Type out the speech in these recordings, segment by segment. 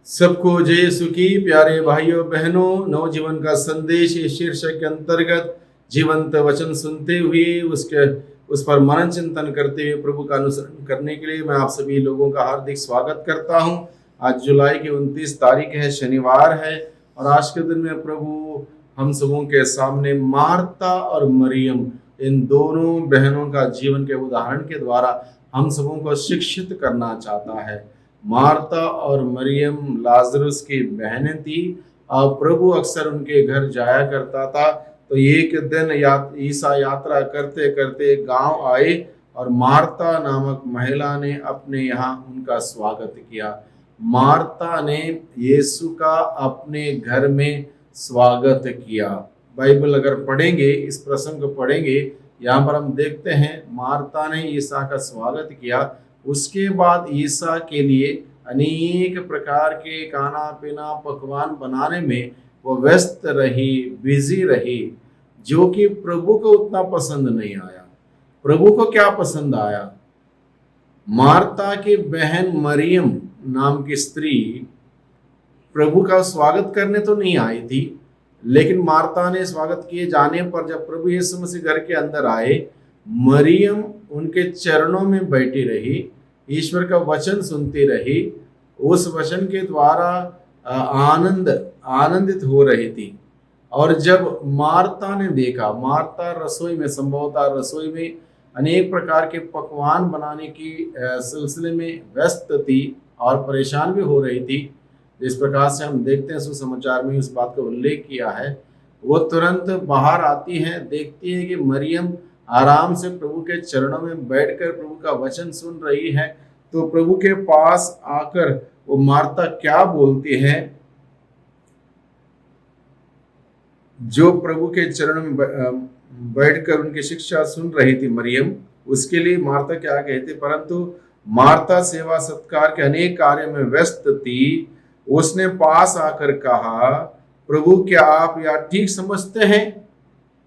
सबको जय यीशु की। प्यारे भाइयों बहनों, नवजीवन का संदेश इस शीर्षक के अंतर्गत जीवंत वचन सुनते हुए उस पर मनन चिंतन करते हुए प्रभु का अनुसरण करने के लिए मैं आप सभी लोगों का हार्दिक स्वागत करता हूं। आज जुलाई की 29 तारीख है, शनिवार है, और आज के दिन में प्रभु हम सबों के सामने मार्ता और मरियम, इन दोनों बहनों का जीवन के उदाहरण के द्वारा हम सबों को शिक्षित करना चाहता है। मार्ता और मरियम लाजरुस की बहनें थी और प्रभु अक्सर उनके घर जाया करता था। तो एक दिन ईसा यात्रा करते करते गांव आए और मार्ता नामक महिला ने अपने यहाँ उनका स्वागत किया। मार्ता ने यीशु का अपने घर में स्वागत किया। बाइबल अगर पढ़ेंगे, इस प्रसंग को पढ़ेंगे, यहाँ पर हम देखते हैं मार्ता ने ईसा का स्वागत किया। उसके बाद ईसा के लिए अनेक प्रकार के खाना पीना पकवान बनाने में वो व्यस्त रही, बिजी रही, जो कि प्रभु को उतना पसंद नहीं आया। प्रभु को क्या पसंद आया? मार्ता की बहन मरियम नाम की स्त्री प्रभु का स्वागत करने तो नहीं आई थी, लेकिन मार्ता ने स्वागत किए जाने पर जब प्रभु यीशु मसीह घर के अंदर आए, मरियम उनके चरणों में बैठी रही, ईश्वर का वचन सुनती रही, उस वचन के द्वारा आनंदित हो रही थी। और जब मार्ता ने देखा, मार्ता रसोई में, संभवतः रसोई में अनेक प्रकार के पकवान बनाने की सिलसिले में व्यस्त थी और परेशान भी हो रही थी। इस प्रकार से हम देखते हैं, सुसमाचार में इस बात का उल्लेख किया है। वो तुरंत बाहर आती है, देखती है कि मरियम आराम से प्रभु के चरणों में बैठकर प्रभु का वचन सुन रही है। तो प्रभु के पास आकर वो मार्ता क्या बोलती है? जो प्रभु के चरणों में बैठकर उनकी शिक्षा सुन रही थी मरियम, उसके लिए मार्ता क्या कहती? परंतु मार्ता सेवा सत्कार के अनेक कार्यों में व्यस्त थी। उसने पास आकर कहा, प्रभु क्या आप यह ठीक समझते हैं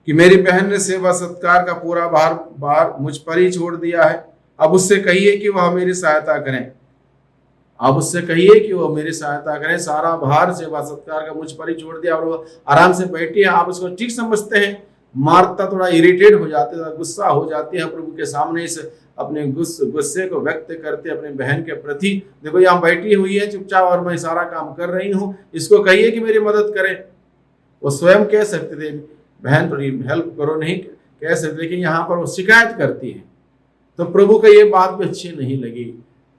कि मेरी बहन ने सेवा सत्कार का पूरा भार मुझ पर ही छोड़ दिया है? अब उससे कहिए कि वह मेरी सहायता करें। अब उससे कहिए कि वो मेरी सहायता करें। सारा भार सेवा सत्कार का मुझ पर ही छोड़ दिया और वो आराम से बैठी है। आप उसको ठीक समझते हैं? मार्ता थोड़ा इरिटेट हो जाती है, गुस्सा हो जाती है प्रभु के सामने, इस अपने गुस्से को व्यक्त करते अपने बहन के प्रति। देखो यहाँ बैठी हुई है चुपचाप और मैं सारा काम कर रही हूँ, इसको कहिए कि मेरी मदद करे। वो स्वयं कह सकते थे, बहन थोड़ी हेल्प करो, नहीं कह सकते, लेकिन यहाँ पर वो शिकायत करती है। तो प्रभु को ये बात भी अच्छी नहीं लगी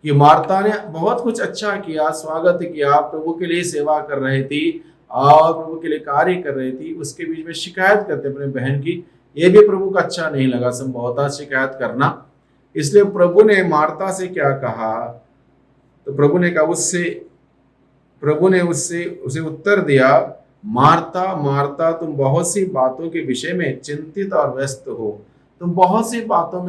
कि मार्ता ने बहुत कुछ अच्छा किया, स्वागत किया, प्रभु के लिए सेवा कर रही थी और प्रभु के लिए कार्य कर रही थी, उसके बीच में शिकायत करते अपने बहन की। ये भी प्रभु को अच्छा नहीं लगा संभवतः शिकायत करना। इसलिए प्रभु ने मार्ता से क्या कहा? तो प्रभु ने उसे उत्तर दिया, मार्ता मार्ता, तुम बहुत सी बातों के विषय में चिंतित और व्यस्त हो। तुम बहुत सी बातों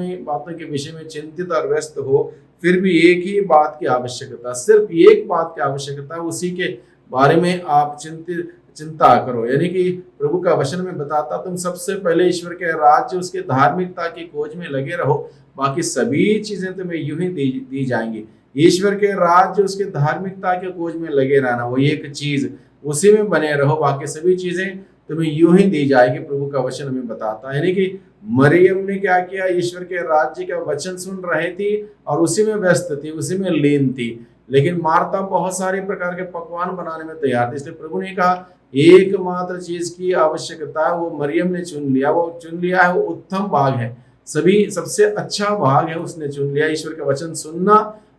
के विषय में चिंतित और व्यस्त हो, फिर भी एक ही बात की आवश्यकता, सिर्फ एक बात की आवश्यकता, उसी के बारे में आप चिंता करो। यानी कि प्रभु का वचन में बताता, तुम सबसे पहले ईश्वर के राज्य, उसके धार्मिकता की खोज में लगे रहो, बाकी सभी चीजें तुम्हें यूं ही दी जाएंगी। ईश्वर के राज्य, उसके धार्मिकता के खोज में लगे रहना, वो एक चीज, उसी में बने रहो, बाकी सभी चीजें तुम्हें यूं ही दी जाएगी। प्रभु का वचन हमें बताता है। यानी कि मरियम ने क्या किया? ईश्वर के राज्य का वचन सुन रही थी और उसी में व्यस्त थी, उसी में लीन थी। लेकिन मार्ता बहुत सारे प्रकार के पकवान बनाने में तैयार थी। इसलिए प्रभु ने कहा, एकमात्र चीज की आवश्यकता वो मरियम ने चुन लिया। वो चुन लिया है, वो उत्तम भाग है, सबसे अच्छा भाग है, उसने चुन लिया। ईश्वर का वचन सुनना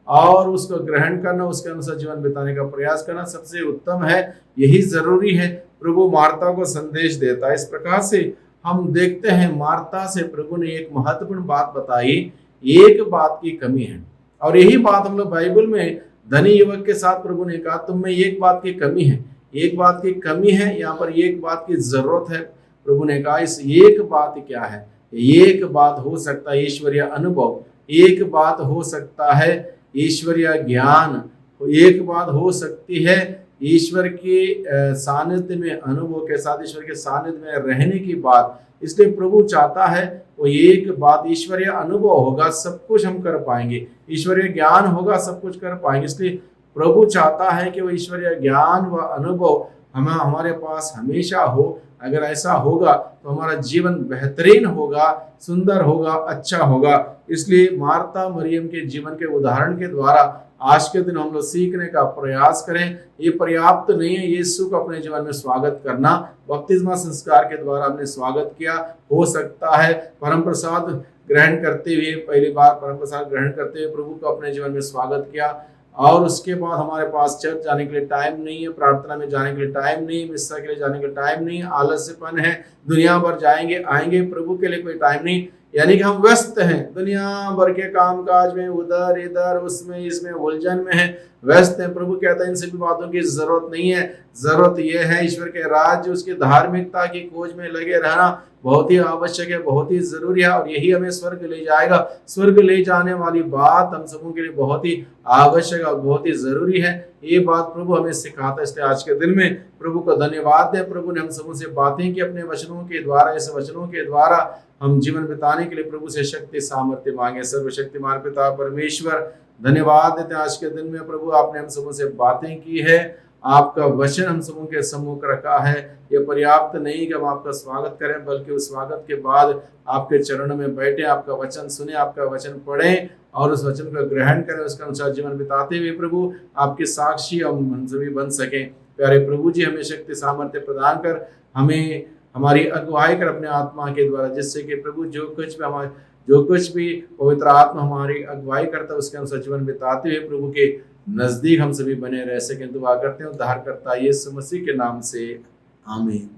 और उसको ग्रहण करना, उसके अनुसार जीवन बिताने का प्रयास करना सबसे उत्तम है, यही जरूरी है। प्रभु मार्ता को संदेश देता है। इस प्रकार से हम देखते हैं, मार्ता से प्रभु ने एक महत्वपूर्ण बात बताई, एक बात की कमी है। और यही बात हम लोग बाइबल में धनी युवक के साथ प्रभु ने कहा, तुम में एक बात की कमी है, एक बात की कमी है, यहाँ पर एक बात की जरूरत है। प्रभु ने कहा, इस एक बात क्या है? एक बात हो सकता है ईश्वरीय अनुभव, एक बात हो सकता है ईश्वरीय ज्ञान, एक बात हो सकती है ईश्वर के सानिध्य में, अनुभव के साथ ईश्वर के सानिध्य में रहने की बात। इसलिए प्रभु चाहता है वो एक बात, ईश्वरीय अनुभव होगा सब कुछ हम कर पाएंगे, ईश्वरीय ज्ञान होगा सब कुछ कर पाएंगे। इसलिए प्रभु चाहता है कि वो ईश्वरीय ज्ञान व अनुभव हमारे पास हमेशा हो। अगर ऐसा होगा तो हमारा जीवन बेहतरीन होगा, सुंदर होगा, अच्छा होगा। इसलिए मार्ता मरियम के जीवन के उदाहरण के द्वारा आज के दिन हम लोग सीखने का प्रयास करें। ये पर्याप्त नहीं है यीशु को अपने जीवन में स्वागत करना। बपतिस्मा संस्कार के द्वारा हमने स्वागत किया, हो सकता है परम प्रसाद ग्रहण करते हुए, पहली बार परम प्रसाद ग्रहण करते हुए प्रभु को अपने जीवन में स्वागत किया, और उसके बाद हमारे पास चर्च जाने के लिए टाइम नहीं है, प्रार्थना में जाने के लिए टाइम नहीं है, मिस्सा के लिए जाने के लिए टाइम नहीं है, आलस्यपन है, दुनिया भर जाएंगे आएंगे, प्रभु के लिए कोई टाइम नहीं, यानी कि हम व्यस्त हैं, दुनिया भर के काम काज में, उधर इधर उसमें इसमें उलझन में है, व्यस्त है। प्रभु कहता है इन सभी बातों की जरूरत नहीं है। जरूरत यह है ईश्वर के राज्य, उसकी धार्मिकता की खोज में लगे रहना बहुत ही आवश्यक है, बहुत ही जरूरी है, और यही हमें स्वर्ग ले जाएगा। स्वर्ग ले जाने वाली बात हम सबों के लिए बहुत ही आवश्यक और बहुत ही जरूरी है। ये बात प्रभु हमें सिखाता है। इसलिए आज के दिन में प्रभु को धन्यवाद है, प्रभु ने हम सबों से बातें की अपने वचनों के द्वारा। इस वचनों के द्वारा हम जीवन बिताने के लिए प्रभु से शक्ति सामर्थ्य मांगे। सर्वशक्तिमान पिता परमेश्वर, धन्यवाद देते हैं आज के दिन में प्रभु आपने हम सबों से बातें की है, आपका वचन हम सबों के सम्मुख रखा है। ये पर्याप्त नहीं कि हम आपका स्वागत करें, बल्कि उस स्वागत के बाद आपके चरणों में बैठे, आपका वचन सुने, आपका वचन पढ़ें और उस वचन को ग्रहण करें, उसके अनुसार जीवन बिताते हुए प्रभु आपके साक्षी हम सभी बन सकें। प्यारे प्रभु जी, हमें शक्ति सामर्थ्य प्रदान कर, हमें हमारी अगुवाई कर अपने आत्मा के द्वारा, जिससे कि प्रभु जो कुछ भी पवित्र आत्मा हमारी अगुवाई करता है उसके अनुसार जीवन बिताते हुए प्रभु के नजदीक हम सभी बने रह सकें। दुआ करते हैं उद्धारकर्ता यीशु मसीह के नाम से, आमीन।